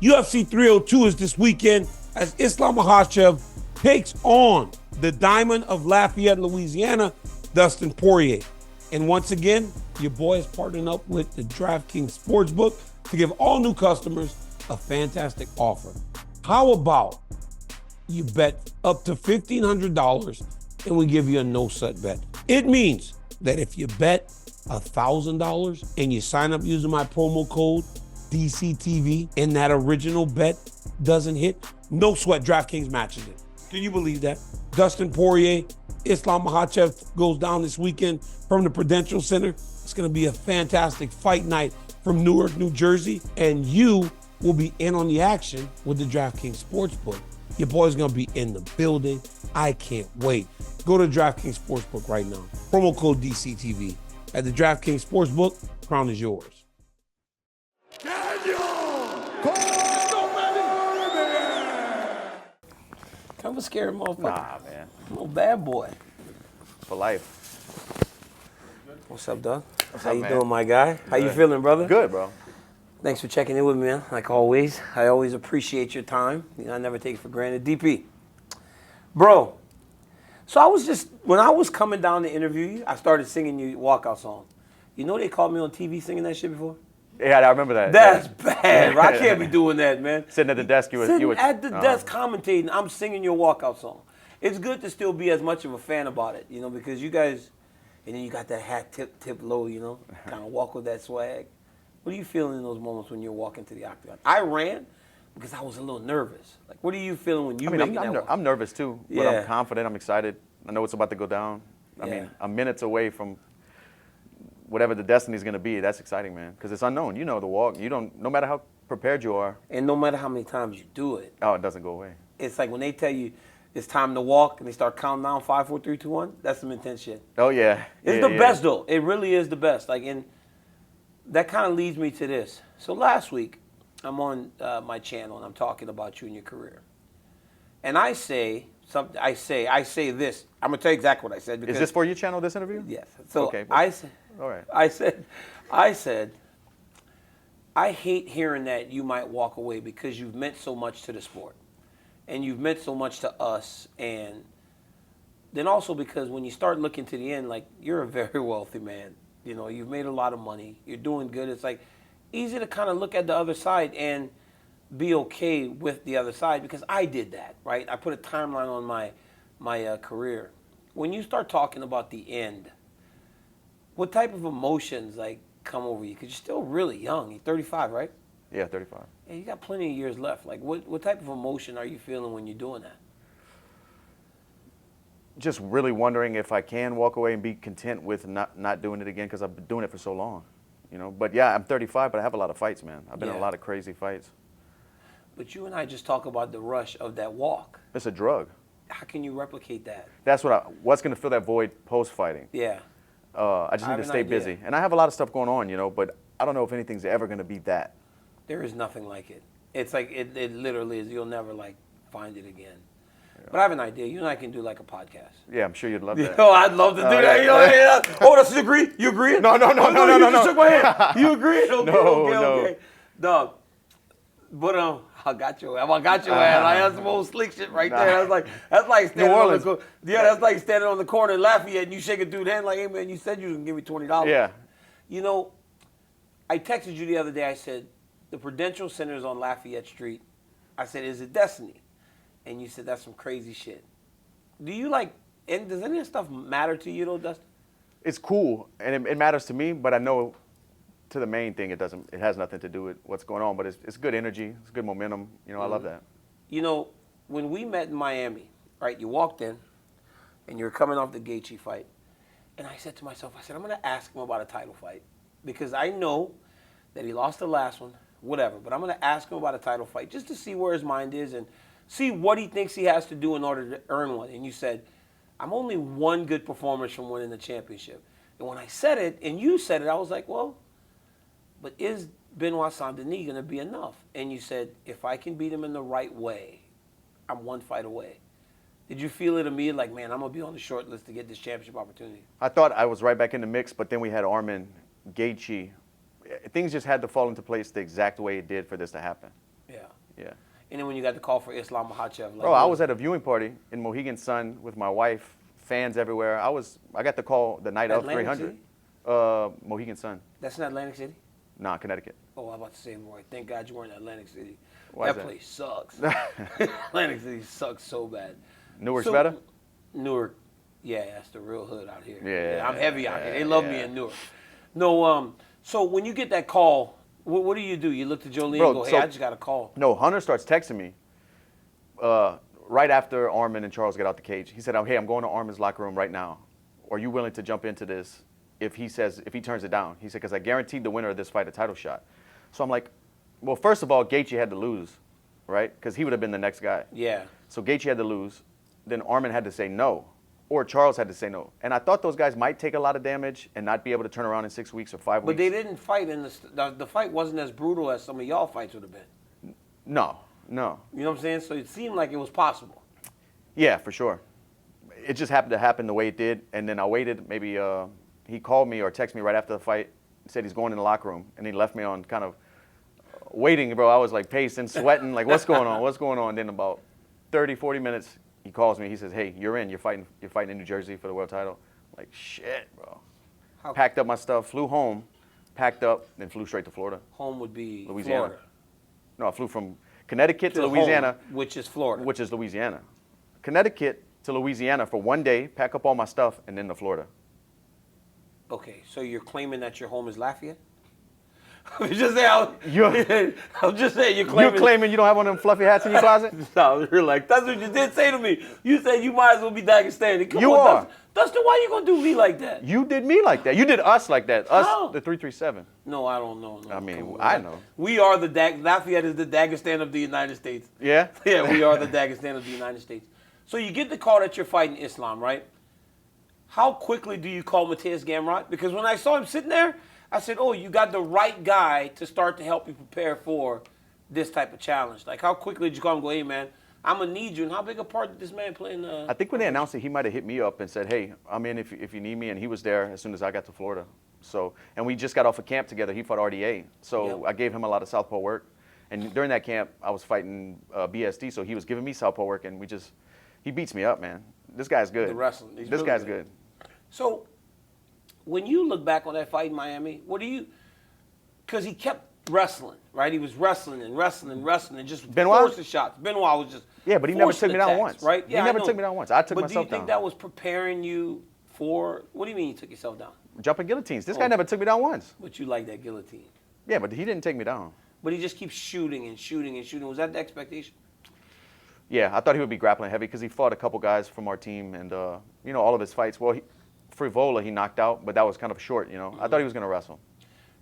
UFC 302 is this weekend as Islam Makhachev takes on the Diamond of Lafayette, Louisiana, Dustin Poirier. And once again, your boy is partnering up with the DraftKings Sportsbook to give all new customers a fantastic offer. How about you bet up to $1,500 and we give you a no-sweat bet? It means that if you bet $1,000 and you sign up using my promo code DCTV and that original bet doesn't hit, no sweat, DraftKings matches it. Can you believe that? Dustin Poirier, Islam Makhachev goes down this weekend from the Prudential Center. It's gonna be a fantastic fight night from Newark, New Jersey, and you will be in on the action with the DraftKings Sportsbook. Your boy's gonna be in the building. I can't wait. Go to DraftKings Sportsbook right now. Promo code DCTV. At the DraftKings Sportsbook, crown is yours. Daniel Cormier! Kind of a scary motherfucker. Nah, man. Little bad boy. For life. What's up, Doug? What's How up, you man? doing, my guy? How you feeling, brother? Good, bro. Thanks for checking in with me, man. Like always, I always appreciate your time. You know, I never take it for granted. DP, bro. So when I was coming down to interview you, I started singing your walkout song. You know they called me on TV singing that shit before? Yeah, I remember that. That's bad, bro. I can't be doing that, man. Sitting at the desk, you were at the desk commentating, I'm singing your walkout song. It's good to still be as much of a fan about it, you know, because you guys, and then you got that hat tip low, you know, kind of walk with that swag. What are you feeling in those moments when you're walking to the octagon? I ran because I was a little nervous. Like, what are you feeling when you making that walk? I'm nervous too, but Yeah. I'm confident. I'm excited. I know it's about to go down. I mean, I'm minutes away from whatever the destiny is going to be. That's exciting, man, because it's unknown. You know the walk. You don't. No matter how prepared you are. And no matter how many times you do it. Oh, it doesn't go away. It's like when they tell you it's time to walk and they start counting down 5, 4, 3, 2, 1. That's some intense shit. Oh yeah. It's the best though. It really is the best. Like, and that kind of leads me to this. So last week, I'm on my channel and I'm talking about you and your career. And I say something. I say this. I'm gonna tell you exactly what I said. Because, Is this for your channel? This interview? Yes. So okay. I said. All right. I said. I hate hearing that you might walk away because you've meant so much to the sport, and you've meant so much to us, and then also because when you start looking to the end, like, you're a very wealthy man. You know, you've made a lot of money. You're doing good. It's like easy to kind of look at the other side and be okay with the other side, because I did that, right? I put a timeline on my career. When you start talking about the end, what type of emotions like come over you? Because you're still really young. You're 35, right? Yeah, 35. Yeah, you got plenty of years left. Like, what type of emotion are you feeling when you're doing that? Just really wondering if I can walk away and be content with not doing it again, because I've been doing it for so long, you know. But yeah, I'm 35, but I have a lot of fights, man. I've been in a lot of crazy fights. But you and I just talk about the rush of that walk. It's a drug. How can you replicate that? That's what's going to fill that void post-fighting. Yeah. I just need to stay busy. And I have a lot of stuff going on, you know, but I don't know if anything's ever going to be that. There is nothing like it. It's like, it literally is. You'll never, like, find it again. Yeah. But I have an idea. You and I can do, like, a podcast. Yeah, I'm sure you'd love that. Oh, I'd love to do that. Yeah. Oh, that's you agree? You agree? No. You just shook my hand. You agree? Okay, okay. Dog. But I got your ass. I got your ass. I had some old slick shit right there. That's like standing on the corner. Yeah, that's like standing on the corner in Lafayette and you shake a dude's hand like, hey man, you said you was gonna give me $20. Yeah. You know, I texted you the other day. I said the Prudential Center is on Lafayette Street. I said, is it destiny? And you said that's some crazy shit. Do you like? And does any of that stuff matter to you though, Dustin? It's cool and it matters to me, but I know. To the main thing, it has nothing to do with what's going on, but it's good energy, it's good momentum. You know, I love that. You know, when we met in Miami, right? You walked in, and you were coming off the Gaethje fight, and I said to myself, I said, I'm going to ask him about a title fight because I know that he lost the last one, whatever. But I'm going to ask him about a title fight just to see where his mind is and see what he thinks he has to do in order to earn one. And you said, I'm only one good performance from winning the championship. And when I said it, and you said it, I was like, well. But is Benoit Saint-Denis going to be enough? And you said, if I can beat him in the right way, I'm one fight away. Did you feel it immediately, like, man, I'm going to be on the short list to get this championship opportunity? I thought I was right back in the mix, but then we had Armin, Gaethje. Things just had to fall into place the exact way it did for this to happen. Yeah. Yeah. And then when you got the call for Islam Makhachev, like, Bro, I was at a viewing party in Mohegan Sun with my wife, fans everywhere. I got the call the night of Atlantic 300. City? Mohegan Sun. That's not Atlantic City? Nah, Connecticut. Oh, I was about to say, boy, thank God you weren't in Atlantic City. Why is That that? place sucks. Atlantic City sucks so bad. Newark's better? Newark, yeah, that's the real hood out here. Yeah, I'm heavy out here. They love me in Newark. No, so when you get that call, what do? You look to Jolie and go, hey, I just got a call. No, Hunter starts texting me right after Armin and Charles get out the cage. He said, hey, I'm going to Armin's locker room right now. Are you willing to jump into this if he turns it down? He said, because I guaranteed the winner of this fight a title shot. So I'm like, well, first of all, Gaethje had to lose, right? Because he would have been the next guy. Yeah. So Gaethje had to lose. Then Armin had to say no. Or Charles had to say no. And I thought those guys might take a lot of damage and not be able to turn around in 6 weeks or 5 weeks. But they didn't fight, and the fight wasn't as brutal as some of y'all fights would have been. No. You know what I'm saying? So it seemed like it was possible. Yeah, for sure. It just happened to happen the way it did. And then I waited. Maybe he called me or texted me right after the fight, said he's going in the locker room. And he left me on kind of waiting, bro. I was like pacing, sweating, like, what's going on? What's going on? Then about 30, 40 minutes, he calls me. He says, hey, you're in. You're fighting in New Jersey for the world title. I'm like, shit, bro. Packed up my stuff, flew home, packed up, then flew straight to Florida. Home would be Louisiana. Florida. No, I flew from Connecticut to Louisiana. Home, which is Florida. Which is Louisiana. Connecticut to Louisiana for 1 day, pack up all my stuff, and then to Florida. Okay, so you're claiming that your home is Lafayette? I'm just saying, you're claiming you don't have one of them fluffy hats in your closet? No, you're like, that's what you did say to me. You said you might as well be Dagestani. Come you on, are. Dustin, why you gonna do me like that? You did me like that. You did us like that. Us, How? the 337. No, I don't know. No, I mean, I know. We are the Lafayette is the Dagestan of the United States. Yeah? Yeah, we are the Dagestan of the United States. So you get the call that you're fighting Islam, right? How quickly do you call Mateus Gamrot? Because when I saw him sitting there, I said, oh, you got the right guy to start to help you prepare for this type of challenge. Like, how quickly did you call him and go, hey, man, I'm going to need you. And how big a part did this man play in I think when they announced it, he might have hit me up and said, hey, I'm in if you need me. And he was there as soon as I got to Florida. So, and we just got off of camp together. He fought RDA. So I gave him a lot of southpaw work. And during that camp, I was fighting BSD. So he was giving me southpaw work. And he beats me up, man. This guy's good. The wrestling. This guy's good. So when you look back on that fight in Miami, because he kept wrestling, right? He was wrestling and just forcing shots. Benoit was just but he never took me down once. Right? Yeah, he never took me down once. I took myself down. But do you think that was preparing you for, what do you mean you took yourself down? Jumping guillotines. This guy never took me down once. But you like that guillotine. Yeah, but he didn't take me down. But he just keeps shooting and shooting and shooting. Was that the expectation? Yeah, I thought he would be grappling heavy because he fought a couple guys from our team and, all of his fights. Well, Frivola, he knocked out, but that was kind of short, Mm-hmm. I thought he was going to wrestle.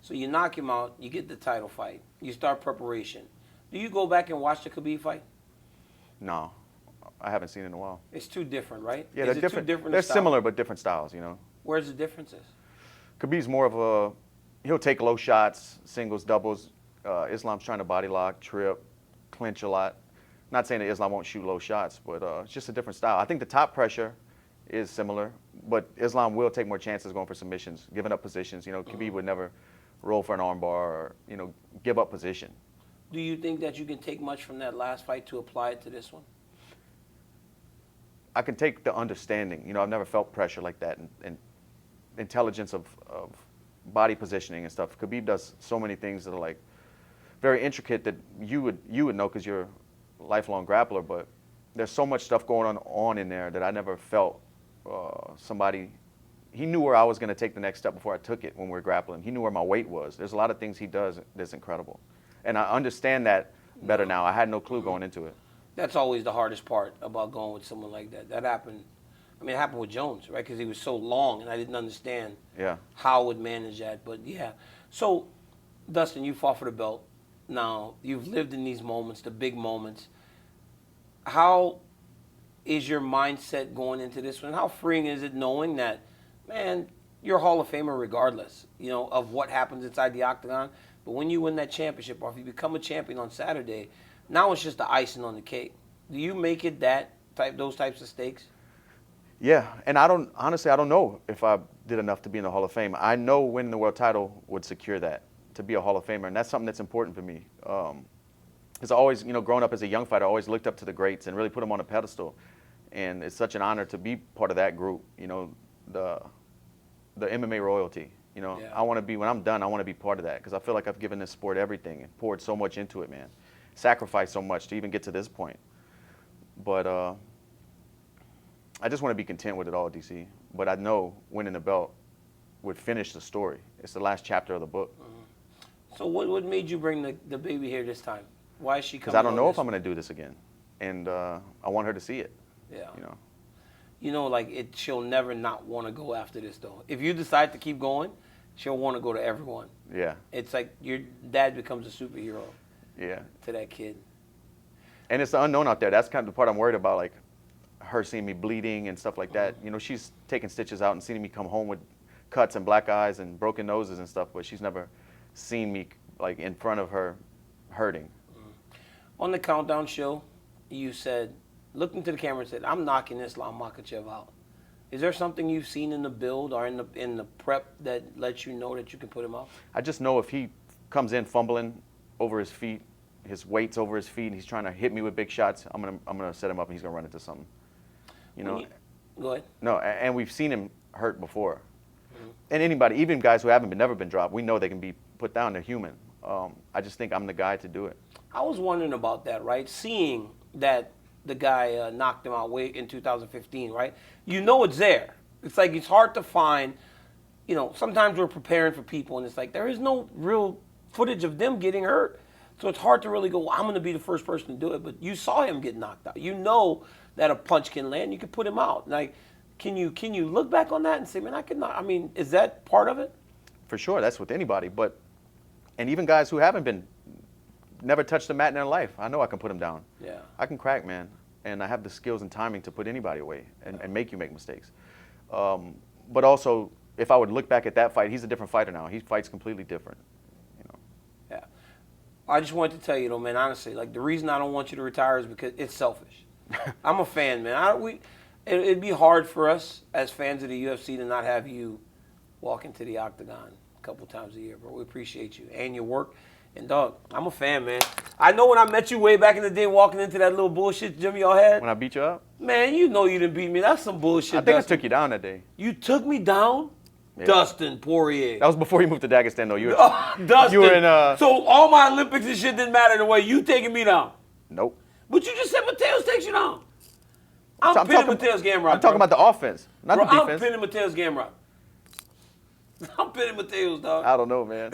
So you knock him out, you get the title fight, you start preparation. Do you go back and watch the Khabib fight? No, I haven't seen it in a while. It's too different, right? Yeah, they're different. They're similar, but different styles, Where's the differences? Khabib's more of he'll take low shots, singles, doubles. Islam's trying to body lock, trip, clinch a lot. Not saying that Islam won't shoot low shots, but it's just a different style. I think the top pressure is similar, but Islam will take more chances going for submissions, giving up positions. Khabib would never roll for an armbar or, give up position. Do you think that you can take much from that last fight to apply it to this one? I can take the understanding. I've never felt pressure like that and intelligence of body positioning and stuff. Khabib does so many things that are like very intricate that you would know because you're a lifelong grappler, but there's so much stuff going on in there that I never felt somebody. He knew where I was going to take the next step before I took it when we were grappling. He knew where my weight was. There's a lot of things he does that's incredible. And I understand that better now. I had no clue going into it. That's always the hardest part about going with someone like that. That happened. It happened with Jones, right? Because he was so long, and I didn't understand how I would manage that. But, yeah. So, Dustin, you fought for the belt. Now, you've lived in these moments, the big moments. How is your mindset going into this one? How freeing is it knowing that, man, you're a Hall of Famer regardless, of what happens inside the octagon. But when you win that championship, or if you become a champion on Saturday, now it's just the icing on the cake. Do you make it those types of stakes? Yeah, and I don't know if I did enough to be in the Hall of Fame. I know winning the world title would secure that, to be a Hall of Famer, and that's something that's important for me. There's Because I always, growing up as a young fighter, I always looked up to the greats and really put them on a pedestal. And it's such an honor to be part of that group, the MMA royalty. I want to be, when I'm done, I want to be part of that because I feel like I've given this sport everything and poured so much into it, man. Sacrificed so much to even get to this point. But I just want to be content with it all, DC. But I know winning the belt would finish the story. It's the last chapter of the book. So what made you bring the baby here this time? Why is she coming? Because I don't know if I'm going to do this again. And I want her to see it. Yeah. She'll never not want to go after this, though. If you decide to keep going, she'll want to go to everyone. Yeah. It's like your dad becomes a superhero. Yeah. To that kid. And it's the unknown out there. That's kind of the part I'm worried about, like her seeing me bleeding and stuff like that. She's taking stitches out and seeing me come home with cuts and black eyes and broken noses and stuff, but she's never seen me like in front of her hurting. On the Countdown show, you said, looked into the camera and said, "I'm knocking Islam Makhachev out." Is there something you've seen in the build or in the prep that lets you know that you can put him out? I just know if he comes in fumbling over his feet, his weight's over his feet, and he's trying to hit me with big shots, I'm gonna set him up and he's gonna run into something. Go ahead. No, and we've seen him hurt before. And anybody, even guys who never been dropped, we know they can be put down. They're human. I just think I'm the guy to do it. I was wondering about that, right? Seeing that the guy knocked him out in 2015, right? It's there. It's like it's hard to find. Sometimes we're preparing for people, and it's like there is no real footage of them getting hurt. So it's hard to really go, I'm going to be the first person to do it. But you saw him get knocked out. You know that a punch can land. You can put him out. Like, can you look back on that and say, man, I could not. I mean, is that part of it? For sure, that's with anybody. And even guys who never touched the mat in their life, I know I can put them down. Yeah. I can crack, man. And I have the skills and timing to put anybody away and make you make mistakes. But also, if I would look back at that fight, he's a different fighter now. He fights completely different. Yeah. I just wanted to tell you, though, man, honestly, like the reason I don't want you to retire is because it's selfish. I'm a fan, man. It'd be hard for us as fans of the UFC to not have you walk into the octagon a couple times a year, bro. We appreciate you and your work. And, dog, I'm a fan, man. I know when I met you way back in the day walking into that little bullshit gym y'all had. When I beat you up? Man, you know you didn't beat me. That's some bullshit, I think Dustin. I took you down that day. You took me down? Yeah. Dustin Poirier. That was before you moved to Dagestan, though. Dustin. You were in, So all my Olympics and shit didn't matter the way you taking me down? Nope. But you just said Mateus takes you down. I'm pinning Mateus Gamrot. I'm talking about the offense, not the defense. I'm pinning Mateus Gamrot. I'm pinning Mateus, dog. I don't know, man.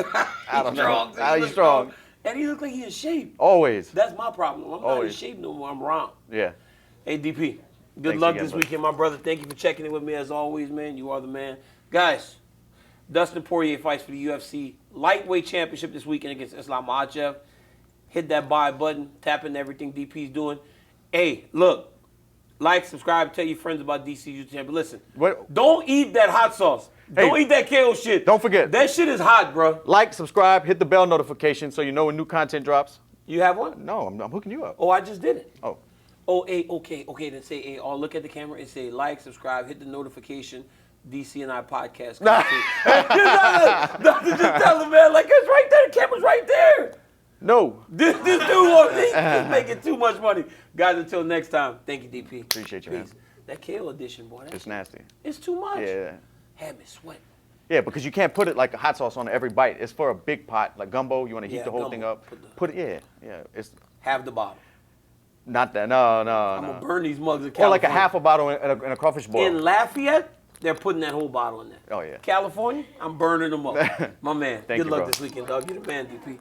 I don't know. He's strong. And he looks like he's in shape. Always. That's my problem. I'm not in shape no more. I'm round. Yeah. Hey, DP, good luck this weekend, my brother. Thank you for checking in with me as always, man. You are the man. Guys, Dustin Poirier fights for the UFC lightweight championship this weekend against Islam Makhachev. Hit that buy button. Tap into everything DP's doing. Hey, look. Like, subscribe, tell your friends about DC's YouTube channel. But listen, don't eat that hot sauce. Don't eat that KO shit. Don't forget. That shit is hot, bro. Like, subscribe, hit the bell notification so you know when new content drops. You have one? No, I'm hooking you up. Oh, I just did it. Oh. Oh, okay. Then say, oh, look at the camera and say like, subscribe, hit the notification. DC and I podcast. Just tell him, man. Like, it's right there. The camera's right there. No. This dude, he's making too much money. Guys, until next time, thank you, DP. Appreciate you, man. That KO edition, boy. It's nasty. It's too much. Yeah. Had me sweat. Yeah, because you can't put it like a hot sauce on every bite. It's for a big pot, like gumbo. You want to heat the whole thing up. Put it, yeah. It's half the bottle. Not that, no. I'm going to burn these mugs of California. Or like a half a bottle in a crawfish boil. In Lafayette, they're putting that whole bottle in there. Oh, yeah. California, I'm burning them up. My man. Thank you, Good luck bro. this weekend, dog. You're the man, DP.